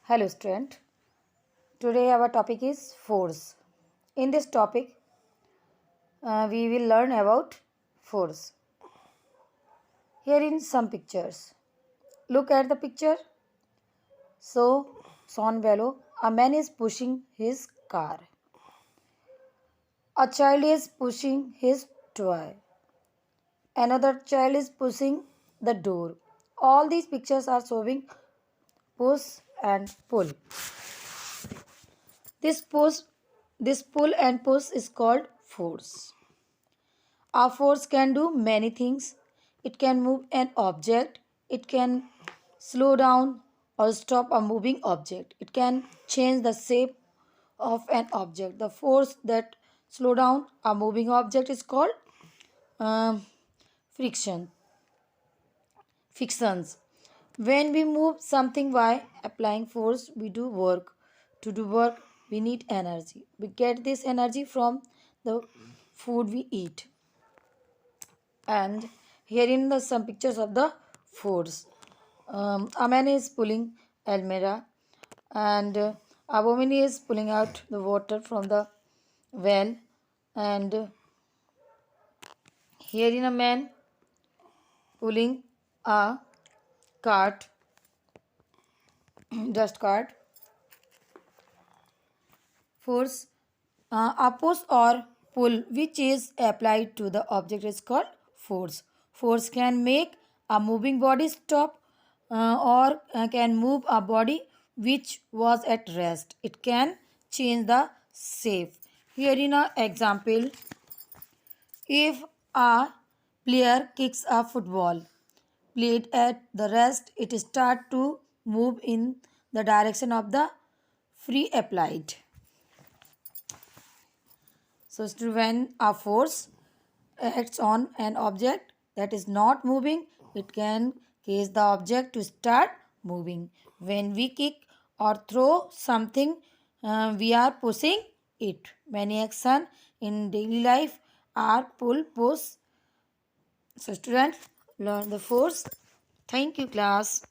Hello student. Today our topic is force. In this topic we will learn about force. Here in some pictures. Look at the picture. So shown below, a man is pushing his car. A child is pushing his toy. Another child is pushing the door. All these pictures are showing push and pull. This push, this pull and push is called force. A force can do many things. It can move an object. It can slow down or stop a moving object. It can change the shape of an object. The force that slow down a moving object is called um, friction. Frictions. When we move something by applying force, we do work. To do work, we need energy. We get this energy from the food we eat. And here in the some pictures of the force. A man is pulling Almera, and a woman is pulling out the water from the well, and here in a man pulling a cart, dust cart. Force, a push or pull which is applied to the object is called force. Force can make a moving body stop or can move a body which was at rest. It can change the shape. Here in an example, if a player kicks a football played at the rest, it start to move in the direction of the free applied. So, when a force acts on an object that is not moving, it can cause the object to start moving. When we kick or throw something, we are pushing it. Many actions in daily life are pull, push. So, students, learn the force. Thank you, class.